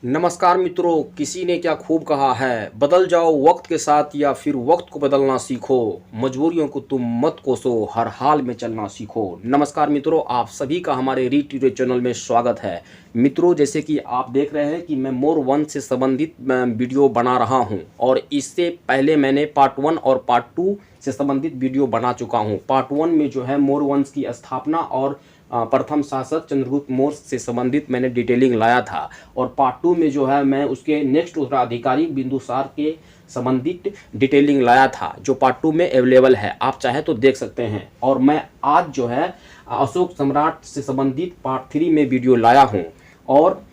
नमस्कार मित्रों, किसी ने क्या खूब कहा है, बदल जाओ वक्त के साथ या फिर वक्त को बदलना सीखो। मजबूरियों को तुम मत कोसो, हर हाल में चलना सीखो। नमस्कार मित्रों, आप सभी का हमारे रीड टुडे चैनल में स्वागत है। मित्रों, जैसे कि आप देख रहे हैं कि मैं मोर वन से संबंधित वीडियो बना रहा हूं और इससे पहले मैंने पार्ट 1 और पार्ट 2 से संबंधित वीडियो बना चुका हूं। पार्ट 1 में जो है मोर वंश की स्थापना और प्रथम शासक चंद्रगुप्त मौर्य से संबंधित मैंने डिटेलिंग लाया था और पार्ट 2 में जो है मैं उसके नेक्स्ट उत्तराधिकारी बिंदुसार के संबंधित डिटेलिंग लाया था, जो पार्ट 2 में अवेलेबल है। आप चाहे तो देख सकते हैं। और मैं आज जो है अशोक सम्राट से संबंधित पार्ट 3 में वीडियो लाया हूं और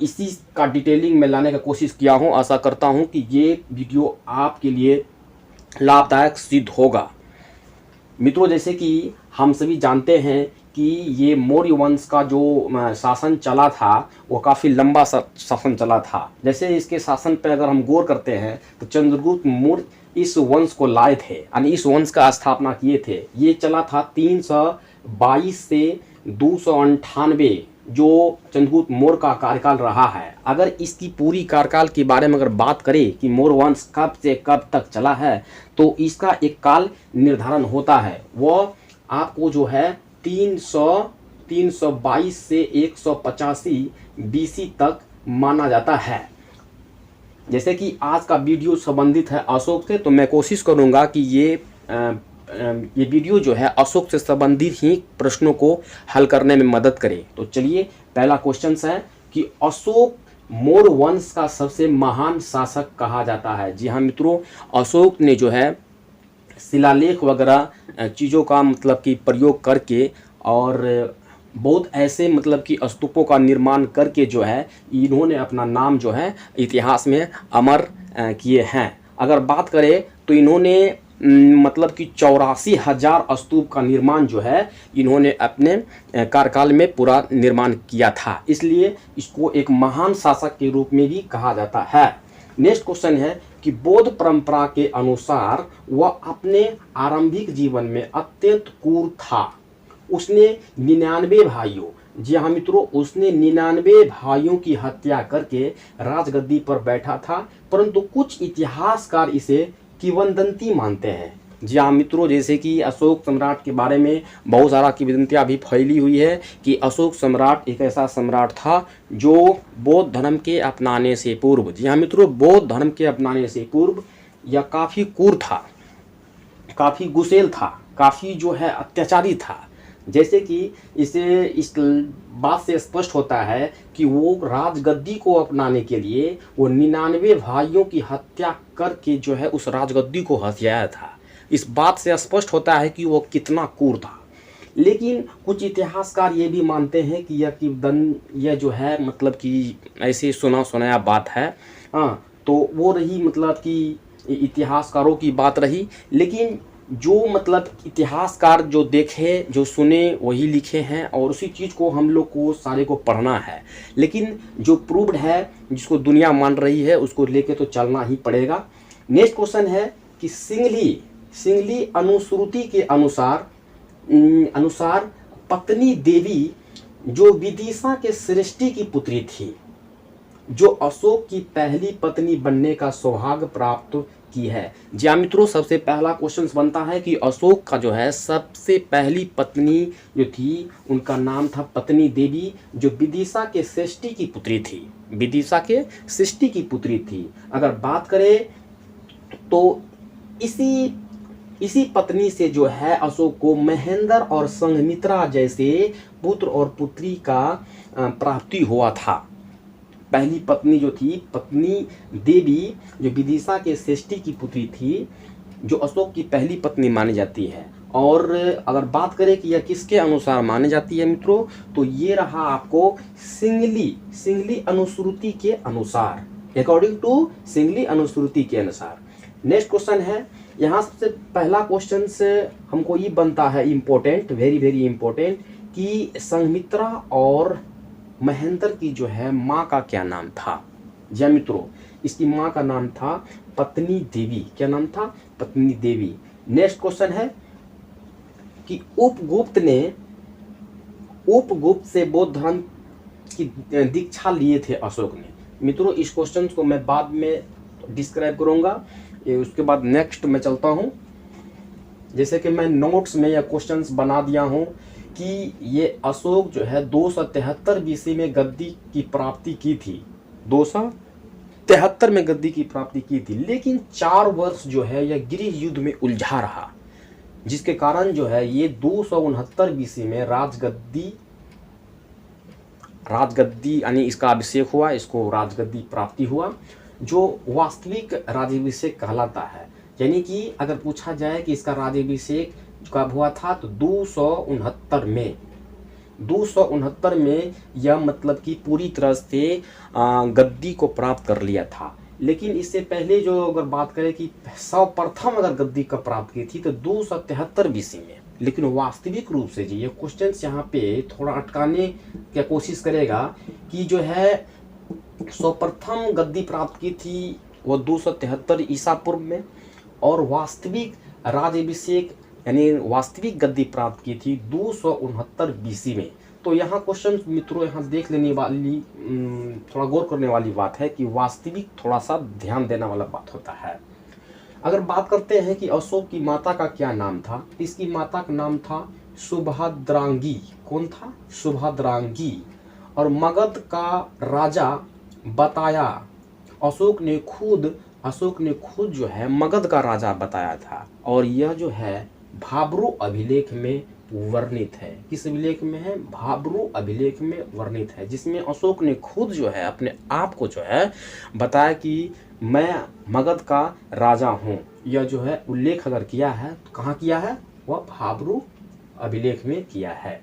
इसी का डिटेलिंग में लाने का कोशिश किया हूं। आशा करता हूं कि ये वीडियो आपके लिए लाभदायक सिद्ध होगा। मित्रों, जैसे कि हम सभी जानते हैं कि ये मौर्य वंश का जो शासन चला था वो काफ़ी लंबा शासन चला था। जैसे इसके शासन पर अगर हम गौर करते हैं तो चंद्रगुप्त मौर्य इस वंश को लाए थे, यानी इस वंश का स्थापना किए थे। ये चला था 322 से 298 जो चंद्रगुप्त मौर्य का कार्यकाल रहा है। अगर इसकी पूरी कार्यकाल के बारे में अगर बात करें कि मौर्य वंश कब से कब तक चला है, तो इसका एक काल निर्धारण होता है। वह आपको जो है 322 से 185 BC तक माना जाता है। जैसे कि आज का वीडियो संबंधित है अशोक से, तो मैं कोशिश करूंगा कि ये वीडियो जो है अशोक से संबंधित ही प्रश्नों को हल करने में मदद करे। तो चलिए, पहला क्वेश्चन है कि अशोक मौर्य वंश का सबसे महान शासक कहा जाता है। जी हाँ मित्रों, अशोक ने जो है शिलालेख वगैरह चीज़ों का मतलब कि प्रयोग करके और बहुत ऐसे मतलब कि स्तूपों का निर्माण करके जो है इन्होंने अपना नाम जो है इतिहास में अमर किए हैं। अगर बात करें तो इन्होंने मतलब कि 84,000 स्तूप का निर्माण जो है इन्होंने अपने कार्यकाल में पूरा निर्माण किया था। इसलिए इसको एक महान शासक के रूप में भी कहा जाता है। नेक्स्ट क्वेश्चन है कि बौद्ध परंपरा के अनुसार वह अपने आरंभिक जीवन में अत्यंत क्रूर था। उसने 99 भाइयों, जी हाँ मित्रों, उसने 99 भाइयों की हत्या करके राजगद्दी पर बैठा था, परंतु कुछ इतिहासकार इसे किंवदंती मानते हैं। जी हाँ मित्रों, जैसे कि अशोक सम्राट के बारे में बहुत सारा किंवदंतियाँ भी फैली हुई है कि अशोक सम्राट एक ऐसा सम्राट था जो बौद्ध धर्म के अपनाने से पूर्व, जी हाँ मित्रों, बौद्ध धर्म के अपनाने से पूर्व यह काफ़ी क्रूर था, काफ़ी गुस्सेल था, काफ़ी जो है अत्याचारी था। जैसे कि इसे इस बात से स्पष्ट होता है कि वो राजगद्दी को अपनाने के लिए वो 99 भाइयों की हत्या करके जो है उस राजगद्दी को हथियाया था। इस बात से स्पष्ट होता है कि वो कितना क्रूर था। लेकिन कुछ इतिहासकार ये भी मानते हैं कि यह जो है मतलब कि ऐसे सुना सुनाया बात है। हाँ, तो वो रही मतलब कि इतिहासकारों की बात रही। लेकिन जो मतलब इतिहासकार जो देखे जो सुने वही लिखे हैं और उसी चीज़ को हम लोग को सारे को पढ़ना है। लेकिन जो प्रूव्ड है, जिसको दुनिया मान रही है, उसको लेके तो चलना ही पड़ेगा। नेक्स्ट क्वेश्चन है कि सिंगली अनुश्रुति के अनुसार पत्नी देवी जो विदिशा के सृष्टि की पुत्री थी, जो अशोक की पहली पत्नी बनने का सौभाग्य प्राप्त की है। जी हाँ मित्रों, सबसे पहला क्वेश्चन बनता है कि अशोक का जो है सबसे पहली पत्नी जो थी उनका नाम था पत्नी देवी, जो विदिशा के सृष्टि की पुत्री थी, विदिशा के सृष्टि की पुत्री थी। अगर बात करें तो इसी पत्नी से जो है अशोक को महेंद्र और संघमित्रा जैसे पुत्र और पुत्री का प्राप्ति हुआ था। पहली पत्नी जो थी पत्नी देवी, जो विदिशा के सृष्टि की पुत्री थी, जो अशोक की पहली पत्नी मानी जाती है। और अगर बात करें कि यह किसके अनुसार मानी जाती है मित्रों, तो ये रहा आपको सिंगली अनुश्रुति के अनुसार, अकॉर्डिंग टू सिंगली अनुश्रुति के अनुसार। नेक्स्ट क्वेश्चन है, यहाँ सबसे पहला क्वेश्चन से हमको ये बनता है इम्पोर्टेंट, वेरी वेरी इम्पोर्टेंट, कि संघमित्रा और महेंद्र की जो है माँ का क्या नाम था। जी मित्रों, इसकी माँ का नाम था पत्नी देवी। क्या नाम था? पत्नी देवी। नेक्स्ट क्वेश्चन है कि उपगुप्त से बौद्ध धर्म की दीक्षा लिए थे अशोक ने। मित्रों इस क्वेश्चन को मैं बाद में डिस्क्राइब करूंगा। ये उसके बाद नेक्स्ट मैं चलता हूँ। जैसे कि मैं नोट्स में या क्वेश्चंस बना दिया हूँ कि ये अशोक जो है 273 बीसी में गद्दी की प्राप्ति की थी, 273 में गद्दी की प्राप्ति की थी, लेकिन 4 वर्ष जो है यह गृह युद्ध में उलझा रहा, जिसके कारण जो है ये 269 बीसी में राजगद्दी यानी इसका अभिषेक हुआ, इसको राजगद्दी प्राप्ति हुआ, जो वास्तविक राज्याभिषेक कहलाता है। यानी कि अगर पूछा जाए कि इसका राज्याभिषेक कब हुआ था तो 269 में यह मतलब कि पूरी तरह से गद्दी को प्राप्त कर लिया था। लेकिन इससे पहले जो अगर बात करें कि सर्वप्रथम अगर गद्दी का प्राप्त की थी तो 273 बीसी में। लेकिन वास्तविक रूप से जी ये क्वेश्चन यहाँ पे थोड़ा अटकाने की कोशिश करेगा कि जो है सर्वप्रथम गद्दी प्राप्त की थी वो 273 ईसा पूर्व में, और वास्तविक राज्याभिषेक यानी वास्तविक गद्दी प्राप्त की थी 269 बीसी में। तो यहाँ क्वेश्चन मित्रों यहाँ देख लेने वाली थोड़ा गौर करने वाली बात है कि वास्तविक थोड़ा सा ध्यान देने वाला बात होता है। अगर बात करते हैं कि अशोक की माता का क्या नाम था, इसकी माता का नाम था सुभद्रांगी। कौन था? सुभद्रांगी। और मगध का राजा बताया, अशोक ने खुद जो है मगध का राजा बताया था, और यह जो है भाब्रू अभिलेख में वर्णित है। किस अभिलेख में है? भाब्रू अभिलेख में वर्णित है, जिसमें अशोक ने खुद जो है अपने आप को जो है बताया कि मैं मगध का राजा हूँ। यह जो है उल्लेख अगर किया है तो कहाँ किया है? वह भाब्रू अभिलेख में किया है।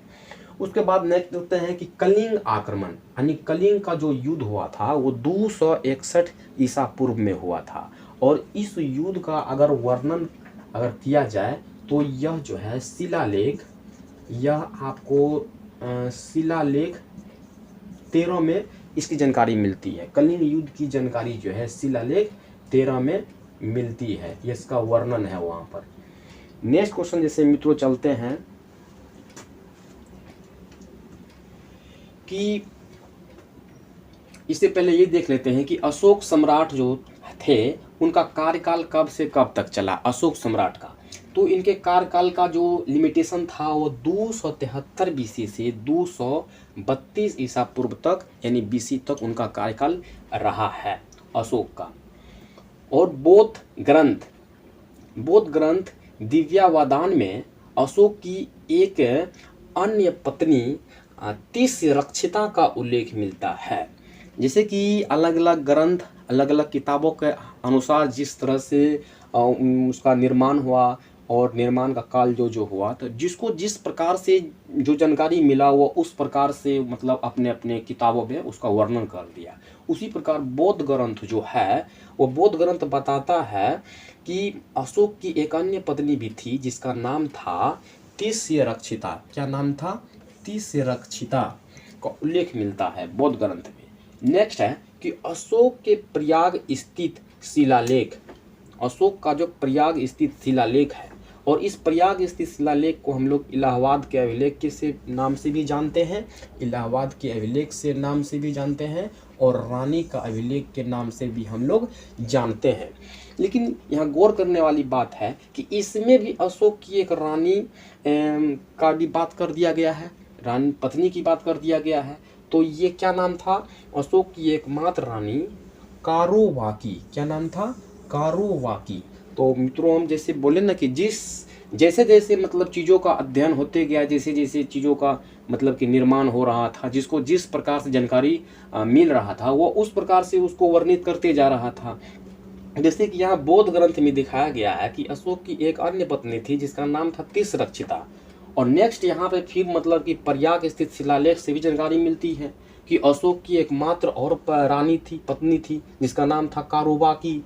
उसके बाद नेक्स्ट देखते हैं कि कलिंग आक्रमण यानी कलिंग का जो युद्ध हुआ था वो 261 ईसा पूर्व में हुआ था। और इस युद्ध का अगर वर्णन अगर किया जाए तो यह जो है शिलालेख, यह आपको शिलालेख 13 में इसकी जानकारी मिलती है। कलिंग युद्ध की जानकारी जो है शिलालेख 13 में मिलती है, इसका वर्णन है वहाँ पर। नेक्स्ट क्वेश्चन जैसे मित्रों चलते हैं कि इससे पहले ये देख लेते हैं कि अशोक सम्राट जो थे उनका कार्यकाल कब से कब तक चला। अशोक सम्राट का तो इनके कार्यकाल का जो लिमिटेशन था वो 273 बीसी से 232 ईसा पूर्व तक यानी बीसी तक उनका कार्यकाल रहा है अशोक का। और बौद्ध ग्रंथ दिव्यावदान में अशोक की एक अन्य पत्नी तिस्रक्षिता का उल्लेख मिलता है। जैसे कि अलग अलग ग्रंथ अलग अलग किताबों के अनुसार जिस तरह से उसका निर्माण हुआ और निर्माण का काल जो हुआ, तो जिसको जिस प्रकार से जो जानकारी मिला वो उस प्रकार से मतलब अपने अपने किताबों में उसका वर्णन कर दिया। उसी प्रकार बौद्ध ग्रंथ जो है वो बौद्ध ग्रंथ बताता है कि अशोक की एक अन्य पत्नी भी थी जिसका नाम था तिस्रक्षिता। क्या नाम था? तिस्रक्षिता का उल्लेख मिलता है बौद्ध ग्रंथ में। नेक्स्ट है कि अशोक के प्रयाग स्थित शिलालेख, अशोक का जो प्रयाग स्थित शिलालेख है, और इस प्रयाग स्थित शिलालेख को हम लोग इलाहाबाद के अभिलेख के से नाम से भी जानते हैं, इलाहाबाद के अभिलेख से नाम से भी जानते हैं, और रानी का अभिलेख के नाम से भी हम लोग जानते हैं। लेकिन यहाँ गौर करने वाली बात है कि इसमें भी अशोक की एक रानी का भी बात कर दिया गया है, रानी पत्नी की बात कर दिया गया है। तो ये क्या नाम था? अशोक की एकमात्र रानी कारोवाकी। क्या नाम था? कारोवाकी। तो मित्रों हम जैसे बोले ना कि जैसे जैसे मतलब चीज़ों का अध्ययन होते गया, जैसे जैसे चीज़ों का मतलब कि निर्माण हो रहा था, जिसको जिस प्रकार से जानकारी मिल रहा था वो उस प्रकार से उसको वर्णित करते जा रहा था। जैसे कि यहाँ बौद्ध ग्रंथ में दिखाया गया है कि अशोक की एक अन्य पत्नी थी जिसका नाम था तिस्रक्षिता। और नेक्स्ट यहाँ पे फिर मतलब कि प्रयाग स्थित शिलालेख से भी जानकारी मिलती है कि अशोक की एकमात्र और रानी थी, पत्नी थी, जिसका नाम था कारोबाकी।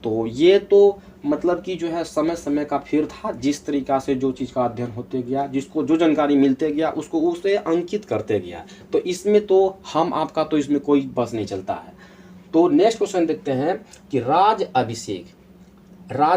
तो ये तो मतलब कि जो है समय समय का फिर था, जिस तरीका से जो चीज़ का अध्ययन होते गया, जिसको जो जानकारी मिलते गया उसको उसे अंकित करते गया। तो इसमें तो हम आपका तो इसमें कोई बस नहीं चलता है। तो नेक्स्ट क्वेश्चन देखते हैं कि राज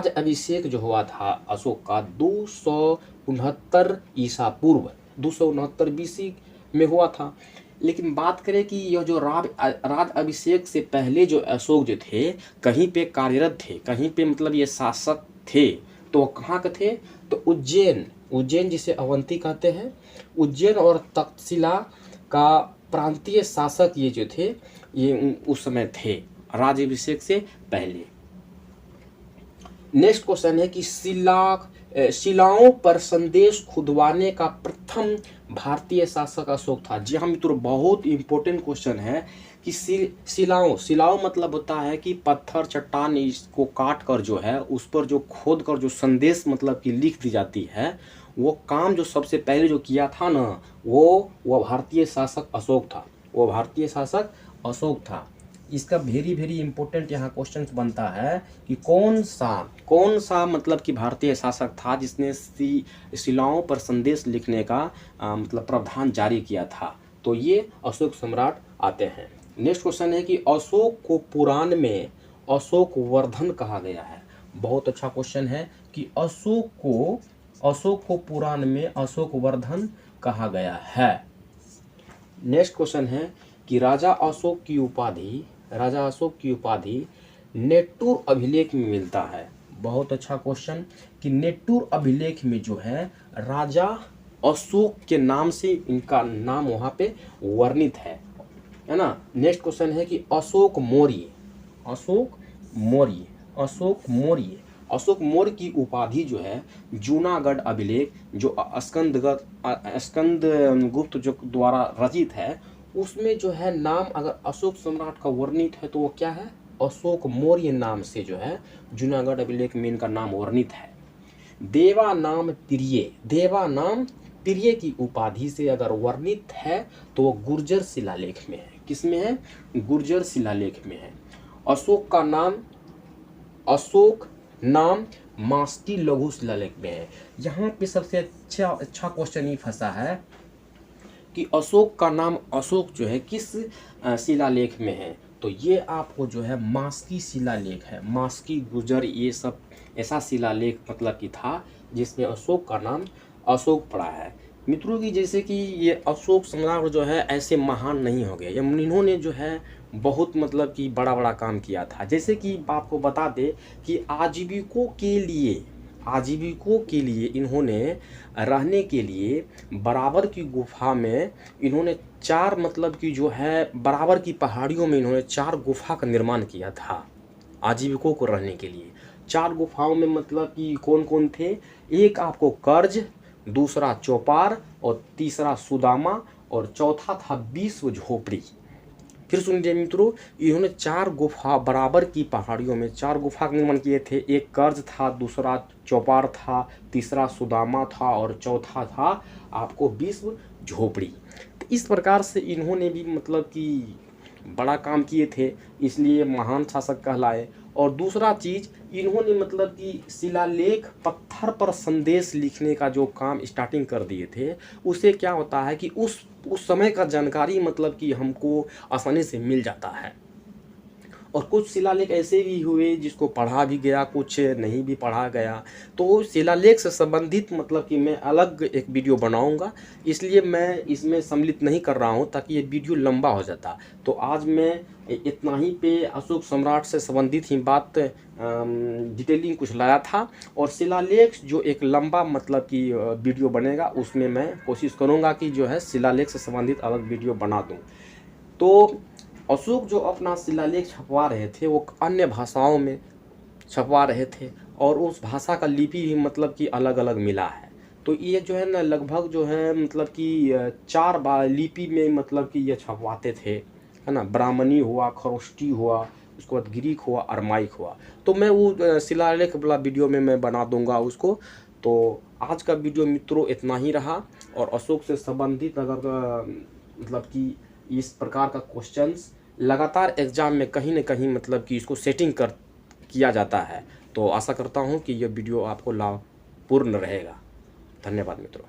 अभिषेक जो हुआ था अशोक का 269 ईसा पूर्व 269 बीसी में हुआ था। लेकिन बात करें कि यह जो राज अभिषेक से पहले जो अशोक जो थे कहीं पे कार्यरत थे, कहीं पे मतलब ये शासक थे, तो कहाँ के थे? तो उज्जैन जिसे अवंती कहते हैं, उज्जैन और तक्षशिला का प्रांतीय शासक ये जो थे ये उस समय थे राज्याभिषेक से पहले। नेक्स्ट क्वेश्चन है कि शिलाओं पर संदेश खुदवाने का प्रथम भारतीय शासक अशोक था। जी हाँ मित्रों, बहुत इंपॉर्टेंट क्वेश्चन है कि शिलाओं मतलब होता है कि पत्थर चट्टान इसको काट कर जो है उस पर जो खोद कर जो संदेश मतलब कि लिख दी जाती है, वो काम जो सबसे पहले जो किया था ना वो भारतीय शासक अशोक था, वो भारतीय शासक अशोक था। इसका वेरी इंपॉर्टेंट यहाँ क्वेश्चन बनता है कि कौन सा मतलब कि भारतीय शासक था जिसने शिलाओं पर संदेश लिखने का मतलब प्रावधान जारी किया था? तो ये अशोक सम्राट आते हैं। नेक्स्ट क्वेश्चन है कि अशोक को पुराण में अशोक वर्धन कहा गया है। बहुत अच्छा क्वेश्चन है कि अशोक को पुराण में अशोक वर्धन कहा गया है। नेक्स्ट क्वेश्चन है कि राजा अशोक की उपाधि नेटूर अभिलेख में मिलता है। बहुत अच्छा क्वेश्चन कि नेटूर अभिलेख में जो है राजा अशोक के नाम से इनका नाम वहाँ पे वर्णित है ना। नेक्स्ट क्वेश्चन है कि अशोक मौर्य की उपाधि जो है जूनागढ़ अभिलेख जो स्कंद गुप्त जो द्वारा रचित है उसमें जो है नाम अगर अशोक सम्राट का वर्णित है तो वो क्या है? अशोक मौर्य नाम से जो है जूनागढ़ अभिलेख में इनका नाम वर्णित है। देवानाम प्रिय की उपाधि से अगर वर्णित है तो वो गुर्जर शिलालेख में है। किसमें है? गुर्जर शिलालेख में है। अशोक नाम मास्की लघु शिलालेख में है। यहाँ पे सबसे अच्छा क्वेश्चन ये फंसा है कि अशोक का नाम अशोक जो है किस शिलालेख में है? तो ये आपको जो है मास्की शिलालेख है, मास्की गुर्जर ये सब ऐसा शिलालेख मतलब कि था जिसमें अशोक का नाम अशोक पड़ा है। मित्रों की जैसे कि ये अशोक सम्राट जो है ऐसे महान नहीं हो गए, इन्होंने जो है बहुत मतलब कि बड़ा काम किया था। जैसे कि आपको बता दे कि आजीविकों के लिए इन्होंने रहने के लिए बराबर की गुफा में इन्होंने 4 मतलब कि जो है बराबर की पहाड़ियों में इन्होंने 4 गुफा का निर्माण किया था आजीविकों को रहने के लिए। 4 गुफाओं में मतलब कि कौन थे? एक आपको कर्ज, दूसरा चौपार और तीसरा सुदामा और चौथा था विश्व झोपड़ी। फिर सुनिए मित्रों, इन्होंने 4 गुफा बराबर की पहाड़ियों में 4 गुफा का निर्माण किए थे। एक कर्ज था, दूसरा चौपार था, तीसरा सुदामा था और चौथा था आपको विश्व झोपड़ी। तो इस प्रकार से इन्होंने भी मतलब कि बड़ा काम किए थे, इसलिए महान शासक कहलाए। और दूसरा चीज़ इन्होंने मतलब कि शिलालेख पत्थर पर संदेश लिखने का जो काम स्टार्टिंग कर दिए थे, उससे क्या होता है कि उस समय का जानकारी मतलब कि हमको आसानी से मिल जाता है। और कुछ शिलालेख ऐसे भी हुए जिसको पढ़ा भी गया, कुछ नहीं भी पढ़ा गया। तो शिलालेख से संबंधित मतलब कि मैं अलग एक वीडियो बनाऊंगा, इसलिए मैं इसमें सम्मिलित नहीं कर रहा हूं ताकि ये वीडियो लंबा हो जाता। तो आज मैं इतना ही पे अशोक सम्राट से संबंधित ही बात डिटेलिंग कुछ लाया था। और शिलालेख जो एक लंबा मतलब कि वीडियो बनेगा उसमें मैं कोशिश करूँगा कि जो है शिलालेख से संबंधित अलग वीडियो बना दूँ। तो अशोक जो अपना शिलालेख छपवा रहे थे वो अन्य भाषाओं में छपवा रहे थे और उस भाषा का लिपि भी मतलब कि अलग अलग मिला है। तो ये जो है ना लगभग जो है मतलब कि 4 लिपि में मतलब कि ये छपवाते थे, है ना। ब्राह्मणी हुआ, खरोष्टी हुआ, उसके बाद ग्रीक हुआ, अरमाइक हुआ। तो मैं वो शिलालेख वाला वीडियो में मैं बना दूंगा उसको। तो आज का वीडियो मित्रों इतना ही रहा। और अशोक से संबंधित अगर मतलब कि इस प्रकार का क्वेश्चंस लगातार एग्जाम में कहीं न कहीं मतलब कि इसको सेटिंग किया जाता है, तो आशा करता हूँ कि यह वीडियो आपको लाभपूर्ण रहेगा। धन्यवाद मित्रों।